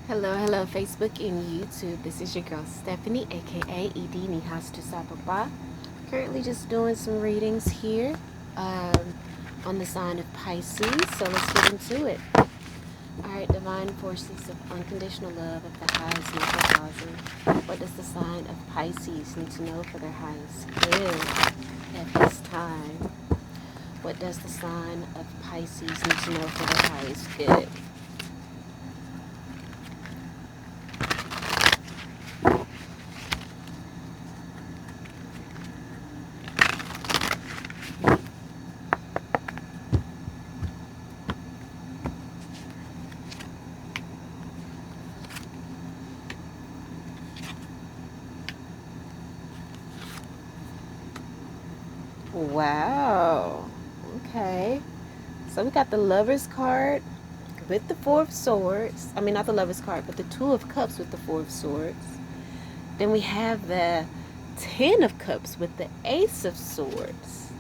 Hello, Facebook and YouTube. This is your girl Stephanie, aka Ed Nihas to Sapapa. Currently just doing some readings here on the sign of Pisces. So let's get into it. Alright, divine forces of unconditional love of the highest microcosm. What does the sign of Pisces need to know for their highest good at this time? What does the sign of Pisces need to know for their highest good? Wow. Okay. So we got the Lover's card with the Four of Swords. I mean, not the Lover's card, but the Two of Cups with the Four of Swords. Then we have the Ten of Cups with the Ace of Swords.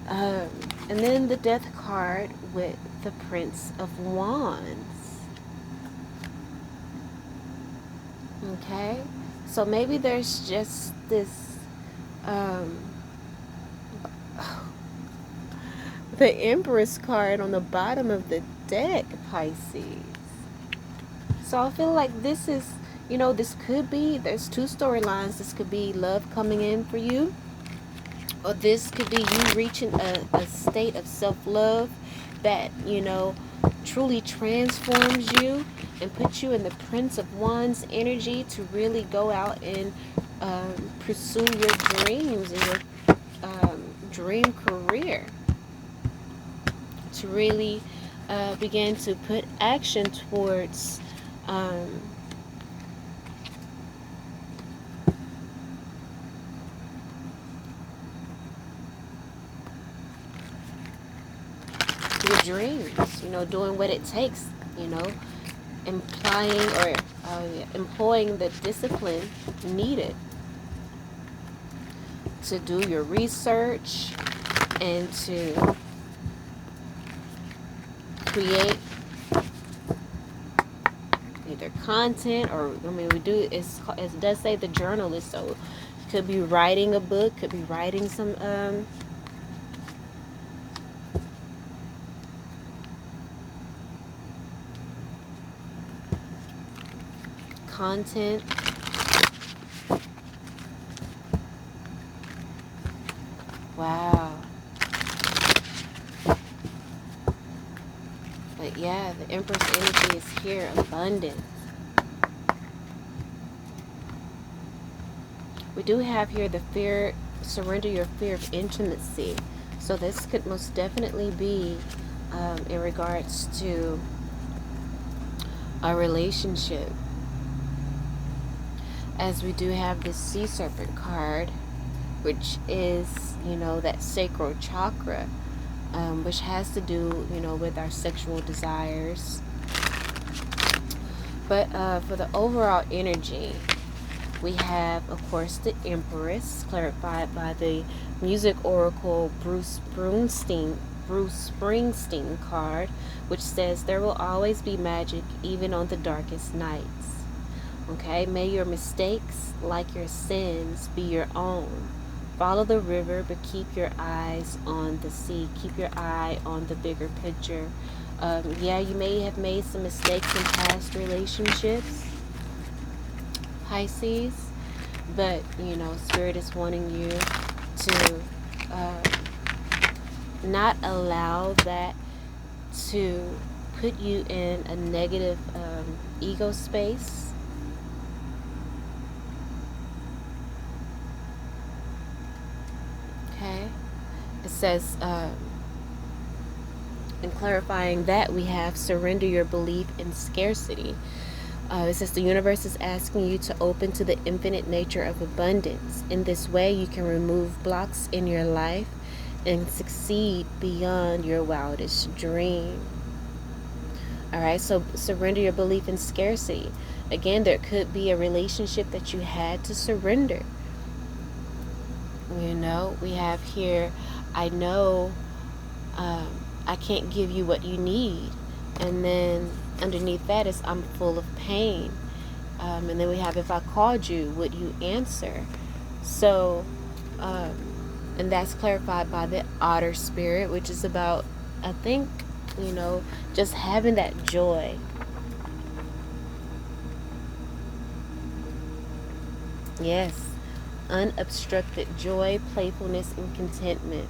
And then the Death card with the Prince of Wands. Okay. So maybe there's just this the Empress card on the bottom of the deck, Pisces. So I feel like this is, this could be, there's two storylines. This could be love coming in for you, or this could be you reaching a state of self-love that, truly transforms you and puts you in the Prince of Wands energy to really go out and pursue your dreams and your dream career, to really begin to put action towards your dreams, doing what it takes, implying or employing the discipline needed to do your research and to create either content or, it does say the journalist, so could be writing a book, could be writing some content. Wow. But yeah, the Empress energy is here, abundance. We do have here the fear, surrender your fear of intimacy. So this could most definitely be in regards to a relationship. As we do have this Sea Serpent card, which is, that sacral chakra, which has to do, with our sexual desires. But for the overall energy, we have, of course, the Empress, clarified by the music oracle Bruce Springsteen card, which says there will always be magic even on the darkest nights. Okay, may your mistakes, like your sins, be your own. Follow the river, but keep your eyes on the sea. Keep your eye on the bigger picture. Yeah, you may have made some mistakes in past relationships, Pisces, but, Spirit is wanting you to not allow that to put you in a negative ego space. Okay, it says, in clarifying that, we have surrender your belief in scarcity. It says the universe is asking you to open to the infinite nature of abundance. In this way, you can remove blocks in your life and succeed beyond your wildest dream. All right, so surrender your belief in scarcity. Again, there could be a relationship that you had to surrender. We have here, I know I can't give you what you need. And then underneath that is I'm full of pain. And then we have, if I called you, would you answer? So, um, and that's clarified by the otter spirit, which is about, I think, just having that joy. Yes, unobstructed joy, playfulness, and contentment.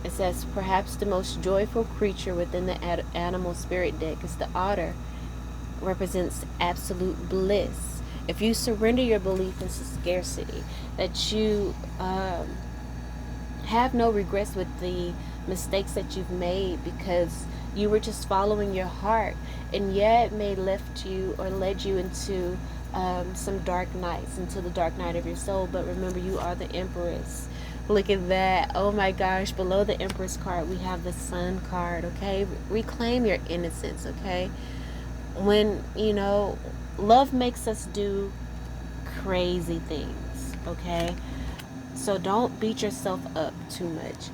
It says, perhaps the most joyful creature within the animal spirit deck is the otter, represents absolute bliss. If you surrender your belief in scarcity, that you have no regrets with the mistakes that you've made because you were just following your heart, and yet it may left you or led you into some dark nights, into the dark night of your soul. But remember, you are the Empress. Look at that. Oh my gosh. Below the Empress card, we have the Sun card, okay? Reclaim your innocence, okay? When, love makes us do crazy things, okay? So don't beat yourself up too much.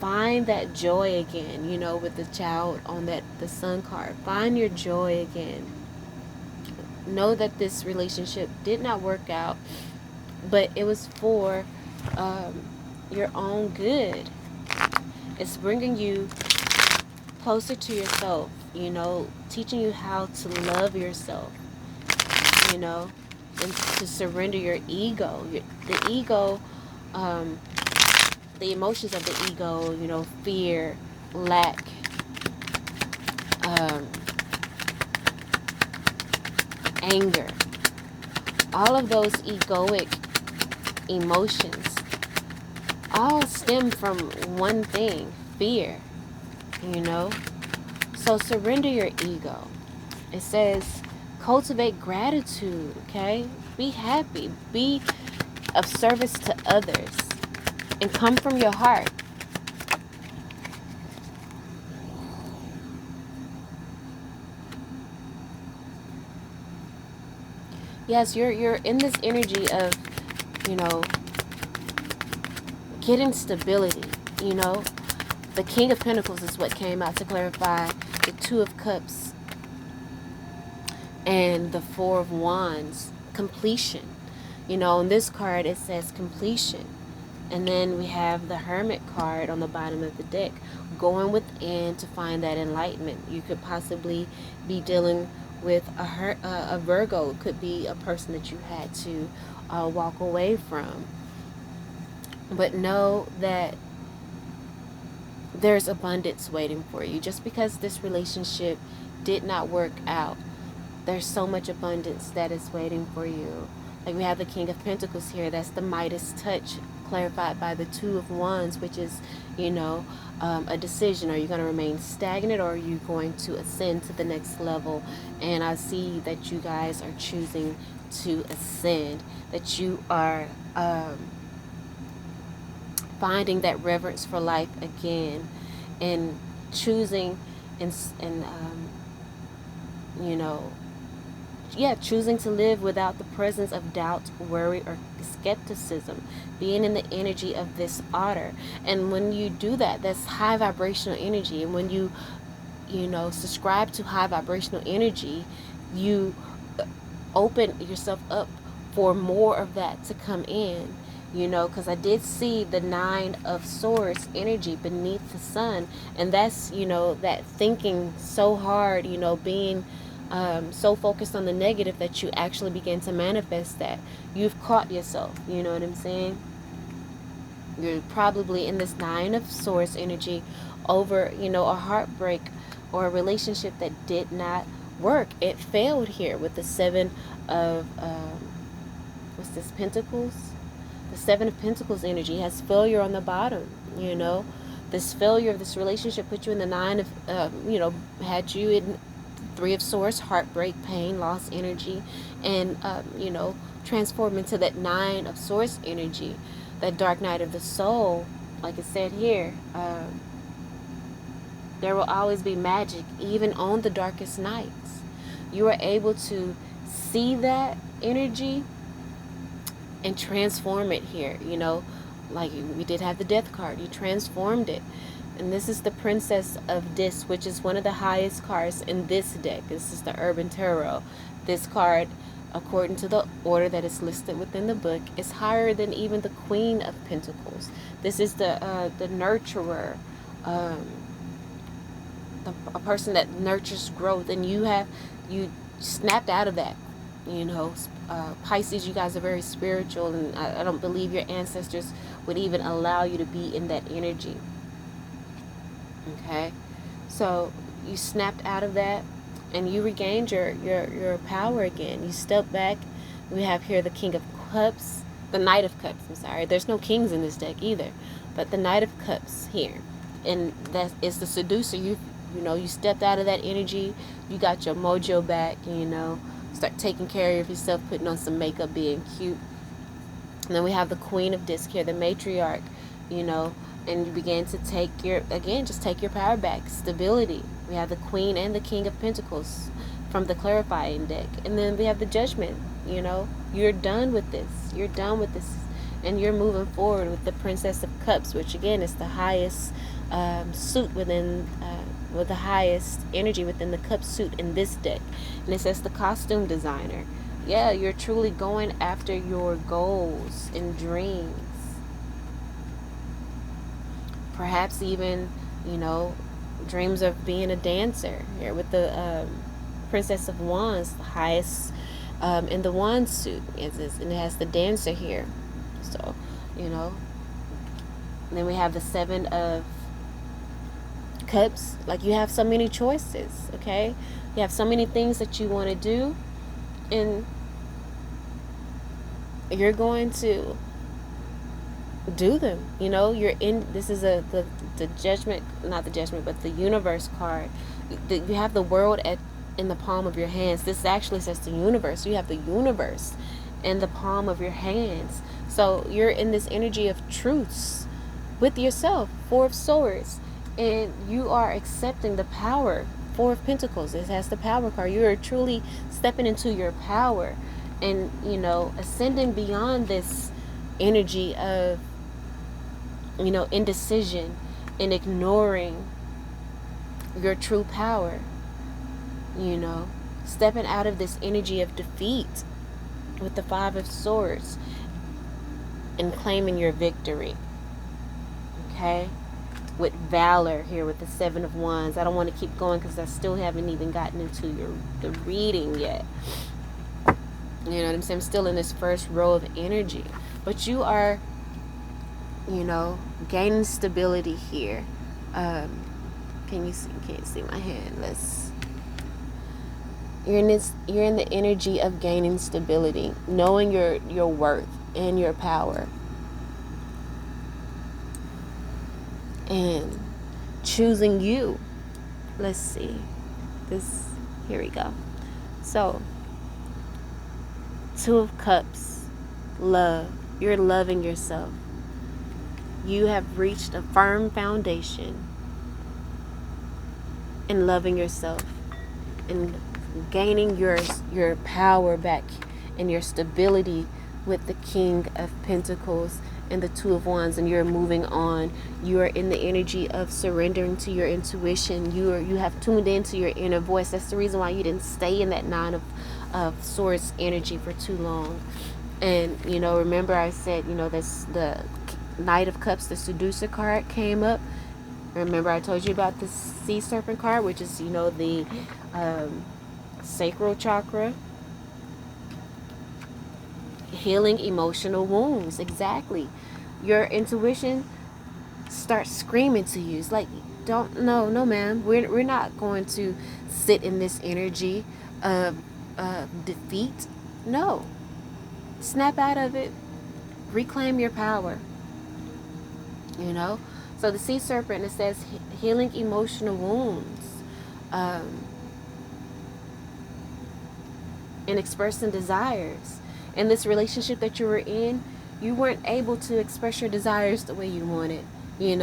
Find that joy again, with the child on the Sun card. Find your joy again. Know that this relationship did not work out, but it was for your own good. It's bringing you closer to yourself, teaching you how to love yourself, and to surrender your ego. The ego, the emotions of the ego, fear, lack, um, anger, all of those egoic emotions all stem from one thing, fear, So surrender your ego. It says cultivate gratitude, okay? Be happy, be of service to others, and come from your heart. Yes, you're in this energy of, getting stability, The King of Pentacles is what came out to clarify the Two of Cups and the Four of Wands, completion. On this card it says completion. And then we have the Hermit card on the bottom of the deck, going within to find that enlightenment. You could possibly be dealing with a Virgo. It could be a person that you had to walk away from. But know that there's abundance waiting for you. Just because this relationship did not work out, there's so much abundance that is waiting for you. Like we have the King of Pentacles here. That's the Midas touch, clarified by the Two of Wands, which is, a decision. Are you going to remain stagnant, or are you going to ascend to the next level? And I see that you guys are choosing to ascend, that you are finding that reverence for life again, and choosing choosing to live without the presence of doubt, worry, or skepticism, being in the energy of this otter. And when you do that, that's high vibrational energy. And when you subscribe to high vibrational energy, you open yourself up for more of that to come in, because I did see the Nine of Swords energy beneath the sun. And that's, that thinking so hard, being so focused on the negative that you actually begin to manifest that. You've caught yourself, you know what I'm saying? You're probably in this Nine of Swords energy over, a heartbreak or a relationship that did not work. It failed here with the Seven of, what's this, Pentacles? The Seven of Pentacles energy has failure on the bottom, This failure of this relationship put you in the Nine of, had you in Three of Swords, heartbreak, pain, loss energy, and, transform into that Nine of Swords energy, that dark night of the soul. Like it said here, there will always be magic, even on the darkest nights. You are able to see that energy and transform it here, like we did have the Death card. You transformed it. And this is the Princess of Discs, which is one of the highest cards in this deck. This is the Urban Tarot. This card, according to the order that is listed within the book, is higher than even the Queen of Pentacles. This is the nurturer, a person that nurtures growth, and you snapped out of that. Pisces, you guys are very spiritual, and I don't believe your ancestors would even allow you to be in that energy. Okay, so you snapped out of that and you regained your power again. You stepped back. We have here the King of Cups, the Knight of Cups. I'm sorry, there's no kings in this deck either, but the Knight of Cups here, and that is the seducer. You stepped out of that energy. You got your mojo back. Start taking care of yourself, putting on some makeup, being cute. And then we have the Queen of Disc here, the matriarch. And you begin to take your power back. Stability. We have the Queen and the King of Pentacles from the clarifying deck. And then we have the Judgment. You're done with this. You're done with this. And you're moving forward with the Princess of Cups, which again is the highest suit within, with the highest energy within the cup suit in this deck. And it says the costume designer. Yeah, you're truly going after your goals and dreams. Perhaps even, dreams of being a dancer. Here with the Princess of Wands, the highest in the wand suit. And it has the dancer here. So, and then we have the Seven of Cups. Like, you have so many choices, okay? You have so many things that you want to do, and you're going to do them. You're in, this is the Judgment, not the Judgment, but the Universe card. You have the world in the palm of your hands. This actually says the universe. You have the universe in the palm of your hands. So you're in this energy of truths with yourself. Four of Swords. And you are accepting the power. Four of Pentacles. It has the power card. You are truly stepping into your power and, ascending beyond this energy of, indecision and ignoring your true power. Stepping out of this energy of defeat with the Five of Swords and claiming your victory. Okay? With valor here with the Seven of Wands. I don't want to keep going because I still haven't even gotten into the reading yet. You know what I'm saying? I'm still in this first row of energy. But you are, gaining stability here. Can you see? Can't see my hand. You're in the energy of gaining stability, knowing your worth and your power, and choosing you. Let's see. Here we go. So, Two of Cups, love. You're loving yourself. You have reached a firm foundation in loving yourself and gaining your power back and your stability with the King of Pentacles and the Two of Wands, and you're moving on. You are in the energy of surrendering to your intuition. You have tuned into your inner voice. That's the reason why you didn't stay in that Nine of Swords energy for too long. And remember I said, that's the Knight of Cups, the seducer card came up. Remember I told you about the Sea Serpent card, which is the sacral chakra, healing emotional wounds. Exactly. Your intuition starts screaming to you. It's like, no ma'am, we're not going to sit in this energy of defeat. No, snap out of it, reclaim your power. So the Sea Serpent, it says healing emotional wounds, and expressing desires. In this relationship that you were in, you weren't able to express your desires the way you wanted. You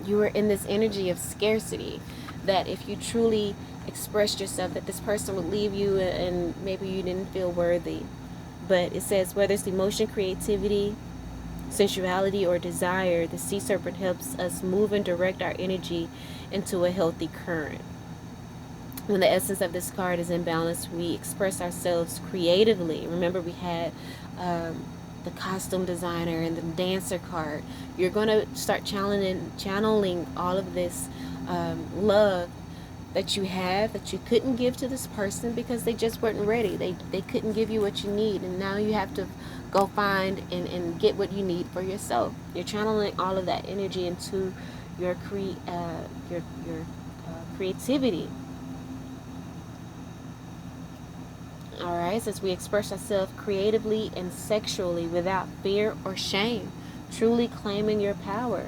were in this energy of scarcity, that if you truly expressed yourself, that this person would leave you and maybe you didn't feel worthy. But it says whether it's emotion, creativity, sensuality, or desire, the sea serpent helps us move and direct our energy into a healthy current. When the essence of this card is in balance, we express ourselves creatively. Remember, we had the costume designer and the dancer card. You're going to start channeling all of this love that you have, that you couldn't give to this person because they just weren't ready. They couldn't give you what you need, and now you have to go find and get what you need for yourself. You're channeling all of that energy into your creativity. All right, says we express ourselves creatively and sexually without fear or shame, truly claiming your power.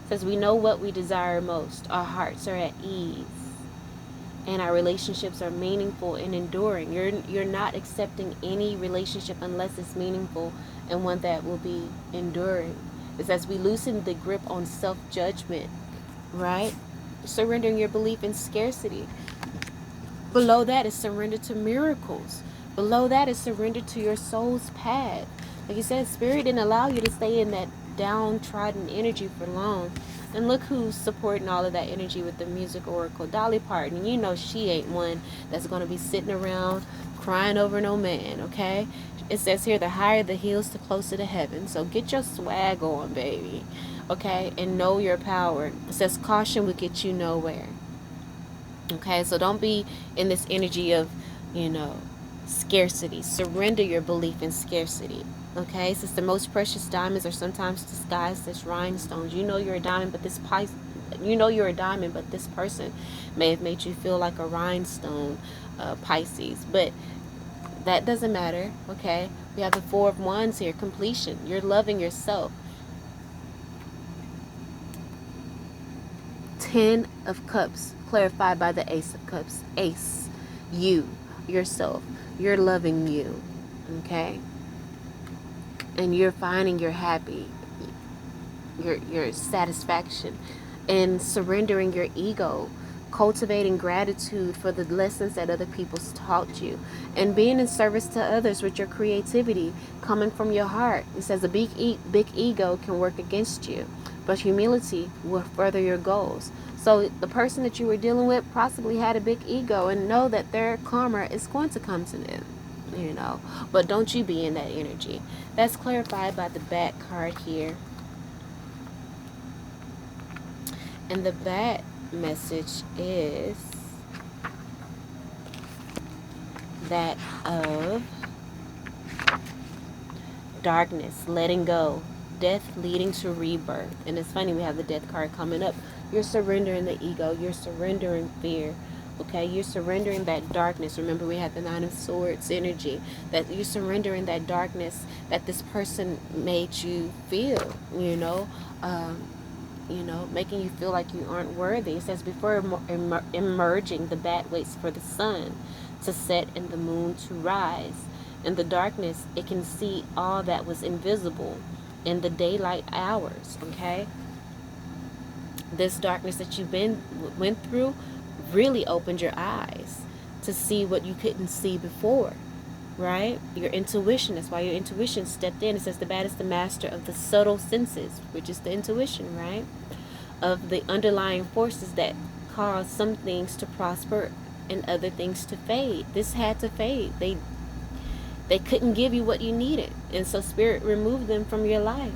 Says we know what we desire most. Our hearts are at ease, and our relationships are meaningful and enduring. You're not accepting any relationship unless it's meaningful and one that will be enduring. It says we loosen the grip on self-judgment, right? Surrendering your belief in scarcity. Below that is surrender to miracles. Below that is surrender to your soul's path. Like you said, Spirit didn't allow you to stay in that downtrodden energy for long. And look who's supporting all of that energy with the music oracle, Dolly Parton. You know she ain't one that's going to be sitting around crying over no man, okay? It says here, the higher the hills, the closer to heaven. So get your swag on, baby, okay? And know your power. It says caution will get you nowhere. Okay, so don't be in this energy of, scarcity. Surrender your belief in scarcity. Okay, since the most precious diamonds are sometimes disguised as rhinestones. You know you're a diamond, but this person may have made you feel like a rhinestone, Pisces. But that doesn't matter. Okay, we have the Four of Wands here, completion. You're loving yourself. 10 of Cups, clarified by the Ace of Cups. Ace, you, yourself. You're loving you, okay? And you're finding your happy, your satisfaction, and surrendering your ego, cultivating gratitude for the lessons that other people taught you, and being in service to others with your creativity coming from your heart. It says a big ego can work against you, but humility will further your goals. So the person that you were dealing with possibly had a big ego, and know that their karma is going to come to them, but don't you be in that energy. That's clarified by the back card here. And the back message is that of darkness, letting go, death leading to rebirth. And it's funny, we have the death card coming up. You're surrendering the ego. You're surrendering fear. Okay, you're surrendering that darkness. Remember, we had the Nine of Swords energy. That you're surrendering that darkness that this person made you feel. Making you feel like you aren't worthy. It says before emerging, the bat waits for the sun to set and the moon to rise. In the darkness, it can see all that was invisible in the daylight hours. Okay, this darkness that you went through really opened your eyes to see what you couldn't see before, right? Your intuition. That's why your intuition stepped in. It says the bat is the master of the subtle senses, which is the intuition, right? Of the underlying forces that cause some things to prosper and other things to fade. This had to fade. They couldn't give you what you needed, and so Spirit removed them from your life.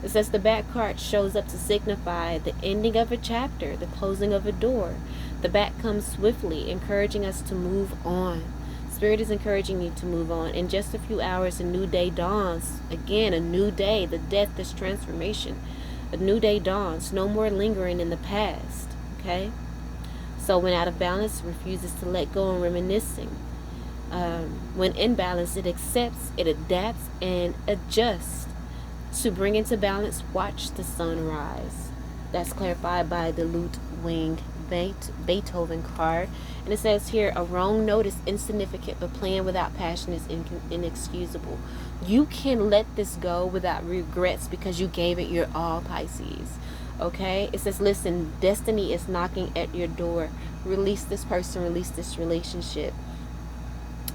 It says the back card shows up to signify the ending of a chapter, the closing of a door. The back comes swiftly, encouraging us to move on. Spirit is encouraging you to move on. In just a few hours, a new day dawns. Again, a new day. The death is transformation. A new day dawns. No more lingering in the past. Okay? So when out of balance, refuses to let go and reminiscing. When in balance, it accepts, it adapts, and adjusts. To bring into balance, watch the sun rise. That's clarified by the Ludwig Beethoven card. And it says here, a wrong note is insignificant, but playing without passion is inexcusable. You can let this go without regrets because you gave it your all, Pisces. Okay? It says, listen, destiny is knocking at your door. Release this person, release this relationship.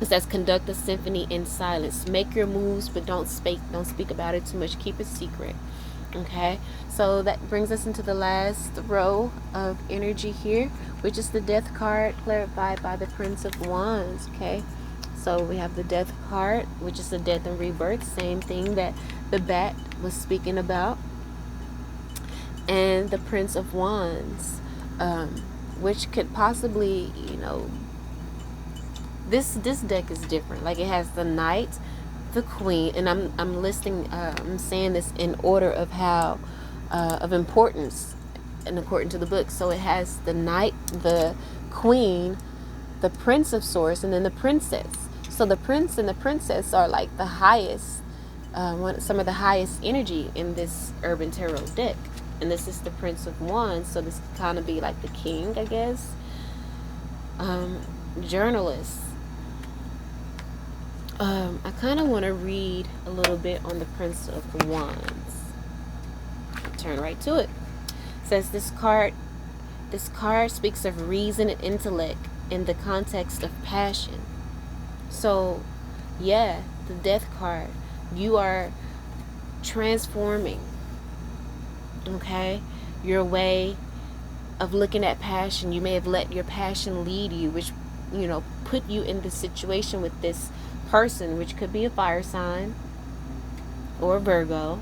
It says conduct a symphony in silence. Make your moves, but don't speak about it too much. Keep it secret. Okay, so that brings us into the last row of energy here, which is the death card clarified by the Prince of Wands. Okay, so we have the death card, which is the death and rebirth, same thing that the bat was speaking about, and the Prince of Wands, which could possibly, this deck is different. Like, it has the Knight, the Queen, and I'm listing, I'm saying this in order of how, of importance, and according to the book. So it has the Knight, the Queen, the Prince of Swords, and then the Princess. So the Prince and the Princess are like the highest, some of the highest energy in this Urban Tarot deck. And this is the Prince of Wands, so this could kind of be like the king, I guess. Journalists. I kind of want to read a little bit on the Prince of Wands. Turn right to it. It says this card speaks of reason and intellect in the context of passion. So, yeah, the Death card. You are transforming, okay, your way of looking at passion. You may have let your passion lead you, which, put you in this situation with this person, which could be a fire sign or Virgo.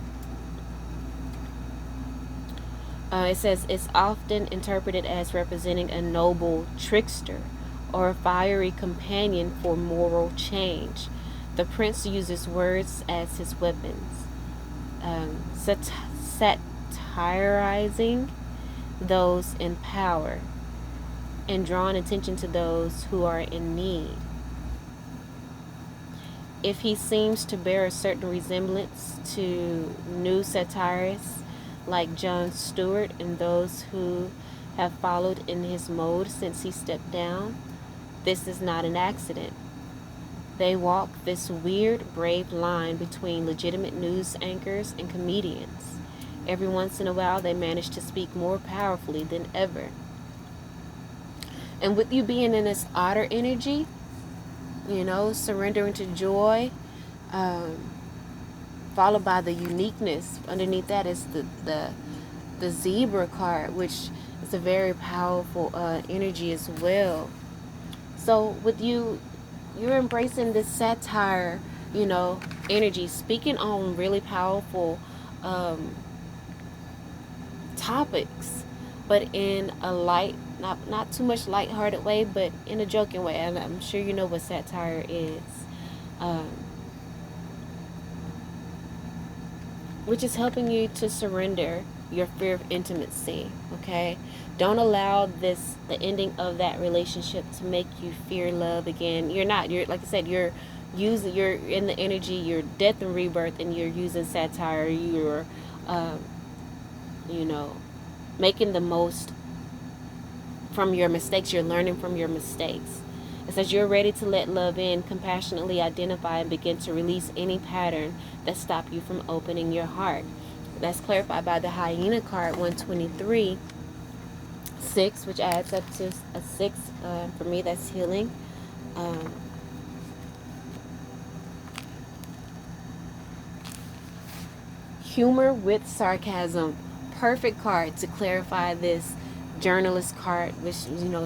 It says it's often interpreted as representing a noble trickster or a fiery companion for moral change. The prince uses words as his weapons, satirizing those in power and drawing attention to those who are in need. If he seems to bear a certain resemblance to new satirists like Jon Stewart and those who have followed in his mold since he stepped down, this is not an accident. They walk this weird, brave line between legitimate news anchors and comedians. Every once in a while, they manage to speak more powerfully than ever. And with you being in this otter energy, surrendering to joy, followed by the uniqueness. Underneath that is the zebra card, which is a very powerful energy as well. So with you're embracing this satire, energy, speaking on really powerful topics, but in a light, not too much lighthearted way, but in a joking way. And I'm sure you know what satire is, which is helping you to surrender your fear of intimacy. Okay, don't allow the ending of that relationship to make you fear love again. You're like I said, you're in the energy, you're death and rebirth, and you're using satire. You're making the most from your mistakes. You're learning from your mistakes. It says you're ready to let love in, compassionately identify and begin to release any pattern that stop you from opening your heart. That's clarified by the hyena card 123, 6, which adds up to a 6. For me, that's healing. Humor with sarcasm. Perfect card to clarify this journalist card, which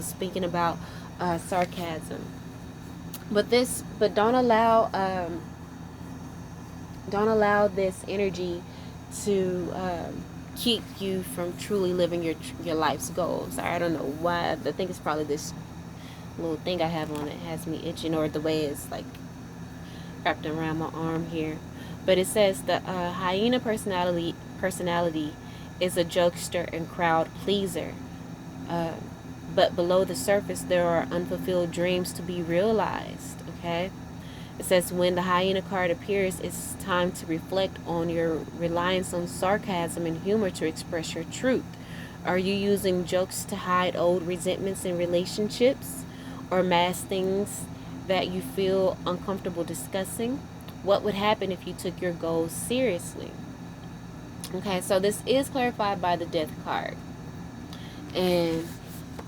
speaking about sarcasm. But don't allow this energy to keep you from truly living your life's goals. I don't know why. I think it's probably this little thing I have on it has me itching, or the way it's like wrapped around my arm here. But it says the hyena personality is a jokester and crowd pleaser. But below the surface, there are unfulfilled dreams to be realized. Okay? It says when the hyena card appears, it's time to reflect on your reliance on sarcasm and humor to express your truth. Are you using jokes to hide old resentments in relationships, or mask things that you feel uncomfortable discussing? What would happen if you took your goals seriously? Okay, so this is clarified by the death card. And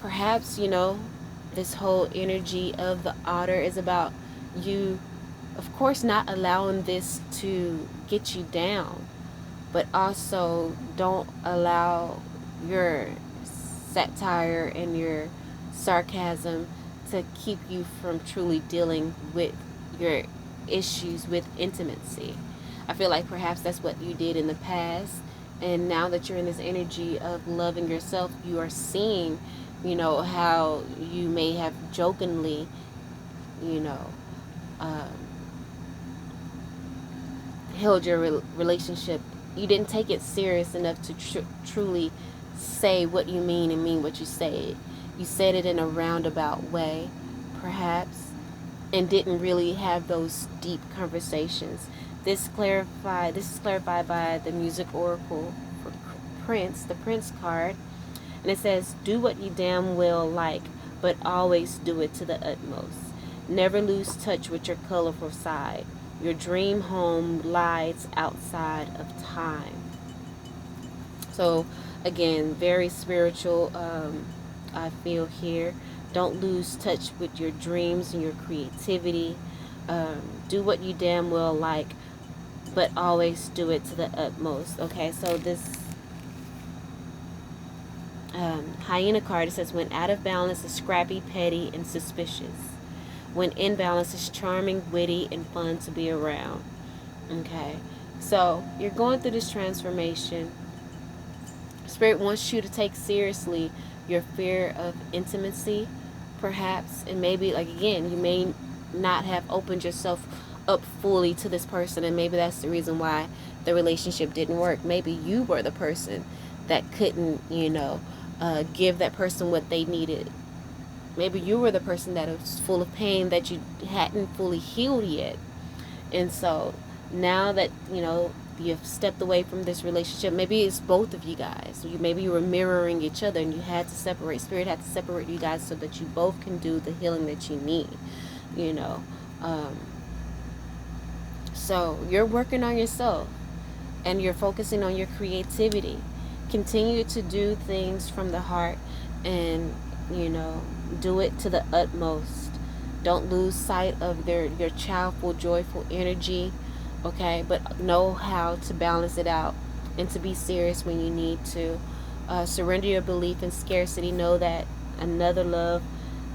perhaps, this whole energy of the otter is about, you, of course, not allowing this to get you down, but also don't allow your satire and your sarcasm to keep you from truly dealing with your issues with intimacy. I feel like perhaps that's what you did in the past, and now that you're in this energy of loving yourself, you are seeing, how you may have jokingly, you know, um, held your relationship. You didn't take it serious enough to truly say what you mean and mean what you say. You said it in a roundabout way, perhaps, and didn't really have those deep conversations. This is clarified by the music oracle for Prince, the Prince card, and it says, "Do what you damn well like, but always do it to the utmost. Never lose touch with your colorful side. Your dream home lies outside of time." So, again, very spiritual, I feel here. Don't lose touch with your dreams and your creativity. Do what you damn well like, but always do it to the utmost. Okay, so this hyena card, it says, when out of balance is scrappy, petty, and suspicious. When in balance is charming, witty, and fun to be around. Okay, so you're going through this transformation. Spirit wants you to take seriously your fear of intimacy, perhaps, and maybe, like, again, you may not have opened yourself up fully to this person, and maybe that's the reason why the relationship didn't work. Maybe you were the person that couldn't, give that person what they needed. Maybe you were the person that was full of pain that you hadn't fully healed yet. And so now that, you've stepped away from this relationship, maybe it's both of you guys. Maybe you were mirroring each other and you had to separate. Spirit had to separate you guys so that you both can do the healing that you need, you know. So you're working on yourself and you're focusing on your creativity. Continue to do things from the heart and, do it to the utmost. Don't lose sight of your childful, joyful energy, okay? But know how to balance it out and to be serious when you need to. Surrender your belief in scarcity. Know that another love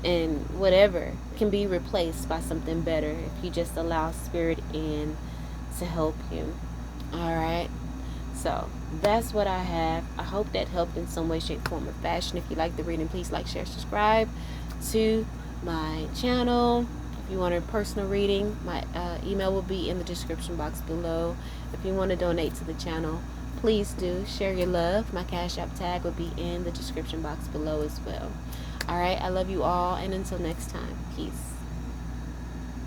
and whatever can be replaced by something better if you just allow Spirit in to help you. All right? So that's what I have. I hope that helped in some way, shape, form, or fashion. If you like the reading, please like, share, subscribe to my channel. If you want a personal reading, my email will be in the description box below. If you want to donate to the channel, please do. Share your love. My Cash App tag will be in the description box below as well. All right, I love you all, and until next time, peace.